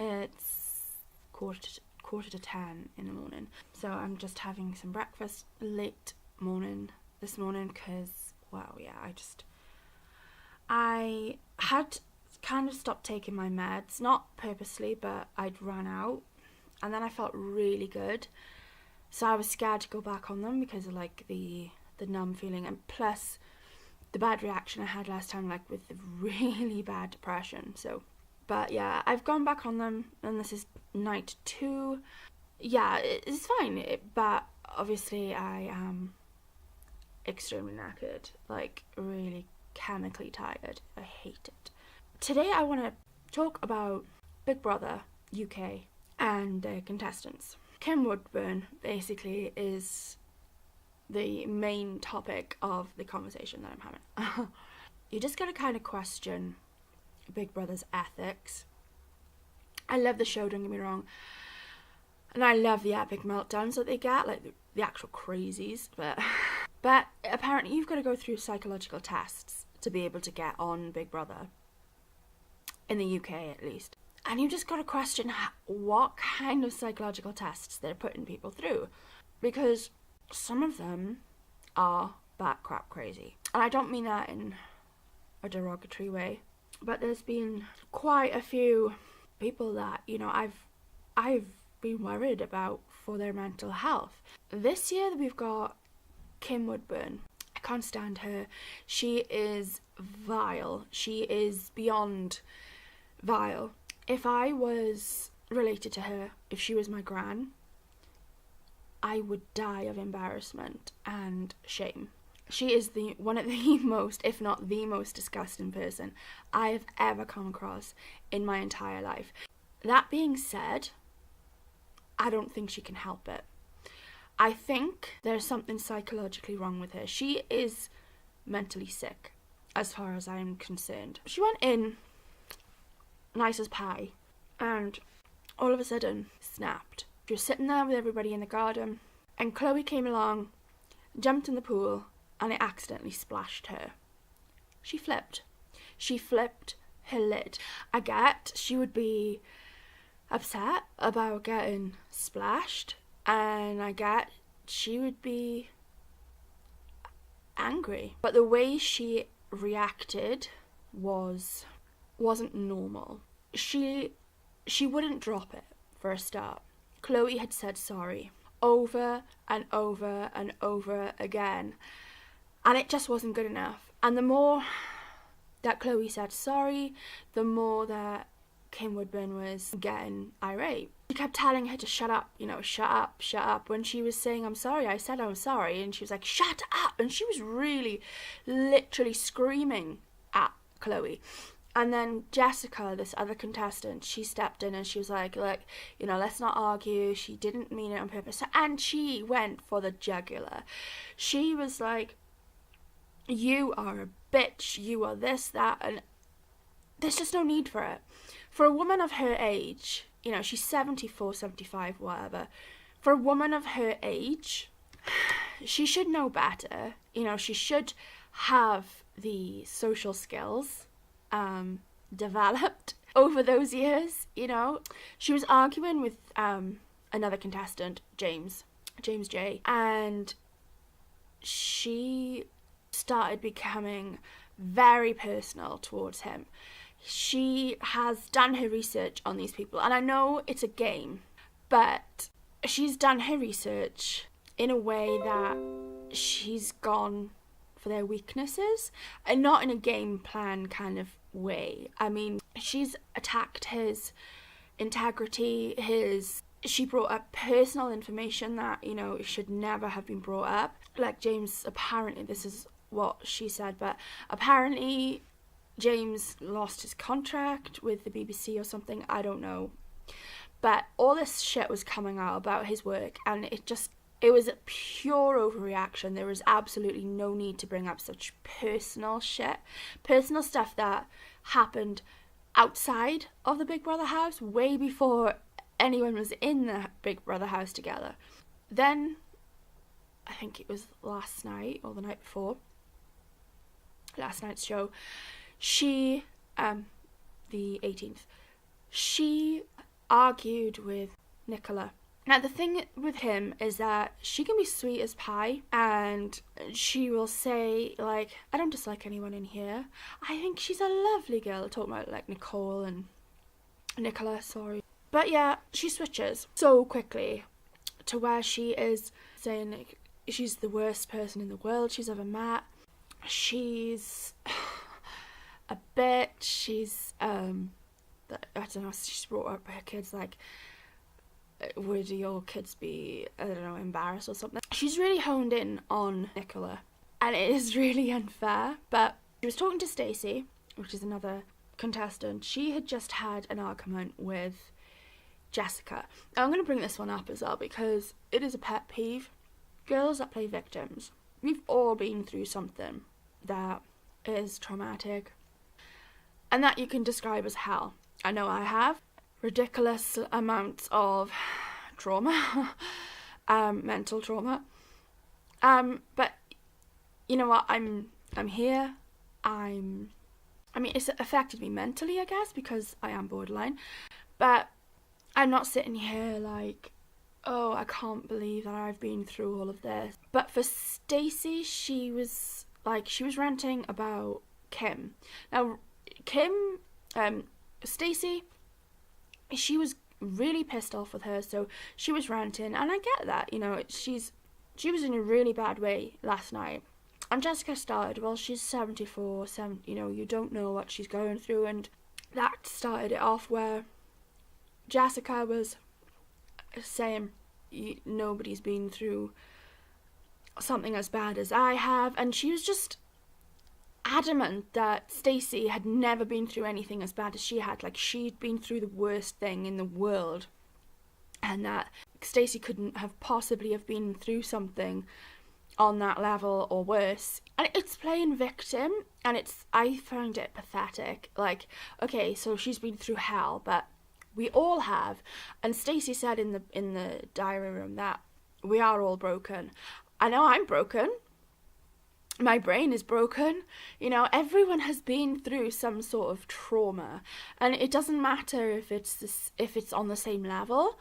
It's quarter to 10 in the morning. So I'm just having some breakfast late morning this morning because, well, yeah, I had kind of stopped taking my meds, not purposely, but I'd run out, and then I felt really good. So I was scared to go back on them because of like the numb feeling, and plus the bad reaction I had last time, like with the really bad depression. So, but yeah, I've gone back on them, and this is night 2. Yeah, it's fine, but obviously I am extremely knackered, like really chemically tired. I hate it. Today I want to talk about Big Brother UK and the contestants. Kim Woodburn basically is the main topic of the conversation that I'm having. You just gotta kind of question Big Brother's ethics. I love the show, don't get me wrong, and I love the epic meltdowns that they get, like the actual crazies, but apparently you've got to go through psychological tests to be able to get on Big Brother, in the UK at least. And you just got to question what kind of psychological tests they're putting people through, because some of them are batcrap crazy. And I don't mean that in a derogatory way, but there's been quite a few people that, you know, I've been worried about for their mental health. This year we've got Kim Woodburn. I can't stand her. She is vile. She is beyond vile. If I was related to her, if she was my gran, I would die of embarrassment and shame. She is one of the most, if not the most disgusting person I have ever come across in my entire life. That being said, I don't think she can help it. I think there's something psychologically wrong with her. She is mentally sick, as far as I'm concerned. She went in nice as pie, and all of a sudden snapped. She was sitting there with everybody in the garden, and Chloe came along, jumped in the pool, and it accidentally splashed her. She flipped her lid. I get she would be upset about getting splashed, and I get she would be angry, but the way she reacted wasn't normal. She wouldn't drop it, for a start. Chloe had said sorry over and over and over again, and it just wasn't good enough. And the more that Chloe said sorry, the more that Kim Woodburn was getting irate. She kept telling her to shut up, shut up. When she was saying, I'm sorry, I said I'm sorry, and she was like, shut up, and she was really, literally screaming at Chloe. And then Jessica, this other contestant, she stepped in and she was like, look, let's not argue. She didn't mean it on purpose. And she went for the jugular. She was like, you are a bitch. You are this, that. And there's just no need for it. For a woman of her age, she's 74, 75, whatever. For a woman of her age, she should know better. She should have the social skills developed over those years. She was arguing with another contestant, James J, and she started becoming very personal towards him. She has done her research on these people, and I know it's a game, but she's done her research in a way that she's gone for their weaknesses, and not in a game plan kind of way. I mean, she's attacked his integrity, she brought up personal information that, should never have been brought up. Like James, apparently, this is what she said, but apparently James lost his contract with the BBC or something, I don't know. But all this shit was coming out about his work, and it was a pure overreaction. There was absolutely no need to bring up such personal shit. Personal stuff that happened outside of the Big Brother house, way before anyone was in the Big Brother house together. Then, I think it was last night or the night before, last night's show, she, the 18th, she argued with Nicola. Now, the thing with him is that she can be sweet as pie, and she will say, like, I don't dislike anyone in here. I think she's a lovely girl. Talking about, like, Nicole and Nicola, sorry. But yeah, she switches so quickly to where she is saying, like, she's the worst person in the world she's ever met. She's a bitch. She's, I don't know, she's brought up her kids, like, would your kids be, I don't know, embarrassed or something? She's really honed in on Nicola, and it is really unfair. But she was talking to Stacey, which is another contestant. She had just had an argument with Jessica. Now, I'm going to bring this one up as well because it is a pet peeve. Girls that play victims. We've all been through something that is traumatic and that you can describe as hell. I know I have. Ridiculous amounts of trauma, mental trauma. But you know what? I'm here. I mean, it's affected me mentally, I guess, because I am borderline. But I'm not sitting here like, oh, I can't believe that I've been through all of this. But for Stacey, she was ranting about Kim. Now, Stacey, she was really pissed off with her, so she was ranting, and I get that, you know, she was in a really bad way last night. And Jessica started, well, she's 74, you know, you don't know what she's going through, and that started it off where Jessica was saying, nobody's been through something as bad as I have, and she was just adamant that Stacey had never been through anything as bad as she had. Like, she'd been through the worst thing in the world, and that Stacey couldn't have possibly have been through something on that level or worse. And it's playing victim, and I find it pathetic. Like, okay, so she's been through hell, but we all have. And Stacey said in the diary room that we are all broken. I know I'm broken. My brain is broken. You know, everyone has been through some sort of trauma, and it doesn't matter if it's on the same level,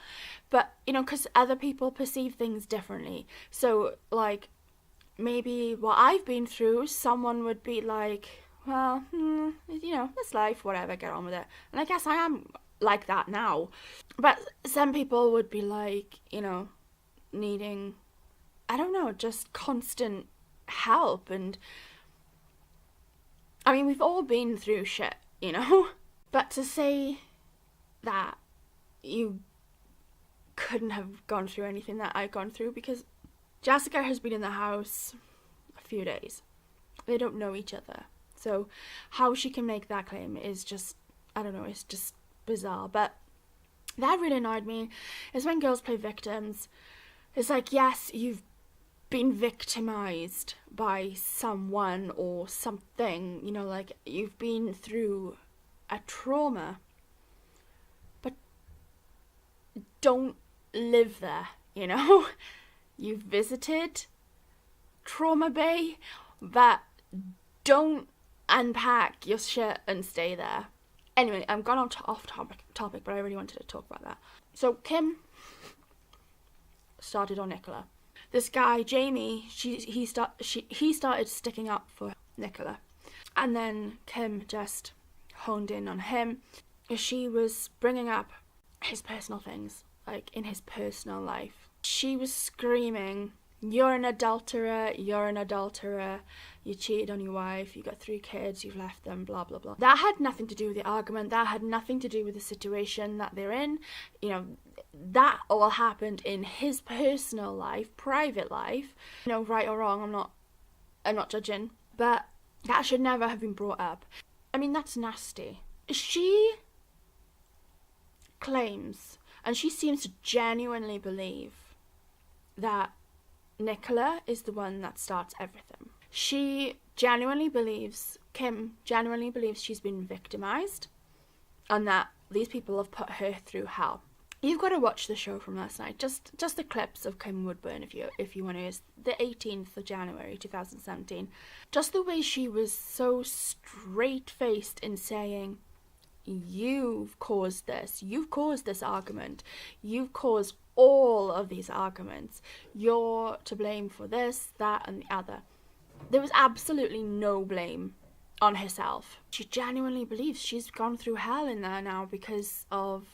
but you know, because other people perceive things differently. So like, maybe what I've been through, someone would be like, well, you know, it's life, whatever, get on with it. And I guess I am like that now, but some people would be like, you know, needing, I don't know, just constant help. And I mean, we've all been through shit, you know. But to say that you couldn't have gone through anything that I've gone through, because Jessica has been in the house a few days, they don't know each other, so how she can make that claim is just, I don't know, it's just bizarre. But that really annoyed me, is when girls play victims. It's like, yes, you've been victimized by someone or something, you know, like you've been through a trauma, but don't live there, you know. You've visited Trauma Bay, but don't unpack your shit and stay there. Anyway, I'm gone off topic, but I really wanted to talk about that. So Kim started on Nicola. This guy, Jamie, he started sticking up for Nicola. And then Kim just honed in on him. She was bringing up his personal things, like in his personal life. She was screaming, you're an adulterer, you cheated on your wife, you got 3 kids, you've left them, blah, blah, blah. That had nothing to do with the argument. That had nothing to do with the situation that they're in. You know, that all happened in his personal life, private life. You know, right or wrong, I'm not judging, but that should never have been brought up. I mean, that's nasty. She claims, and she seems to genuinely believe, that Nicola is the one that starts everything. Kim genuinely believes she's been victimized, and that these people have put her through hell. You've got to watch the show from last night. Just the clips of Kim Woodburn, if you want to. It's the 18th of January 2017. Just the way she was so straight-faced in saying, you've caused this argument, you've caused all of these arguments, you're to blame for this, that and the other. There was absolutely no blame on herself. She genuinely believes she's gone through hell in there now because of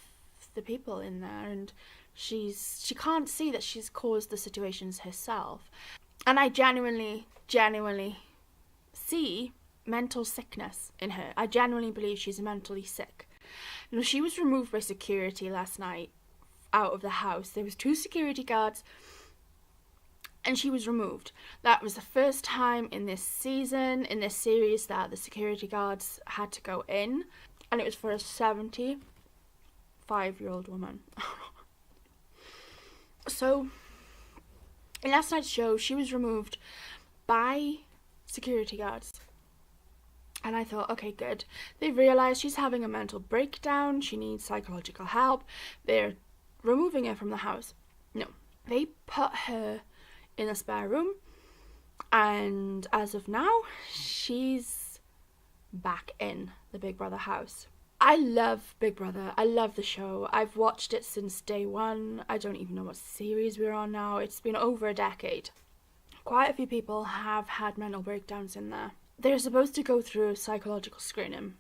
the people in there, and she can't see that she's caused the situations herself. And I genuinely see mental sickness in her. I genuinely believe she's mentally sick. You know, she was removed by security last night out of the house. There was 2 security guards and she was removed. That was the first time in this season, in this series, that the security guards had to go in, and it was for a 75-year-old woman. So in last night's show, she was removed by security guards. And I thought, okay, good. They've realised she's having a mental breakdown. She needs psychological help. They're removing her from the house. No. They put her in a spare room. And as of now, she's back in the Big Brother house. I love Big Brother. I love the show. I've watched it since day one. I don't even know what series we're on now. It's been over a decade. Quite a few people have had mental breakdowns in there. They're supposed to go through a psychological screening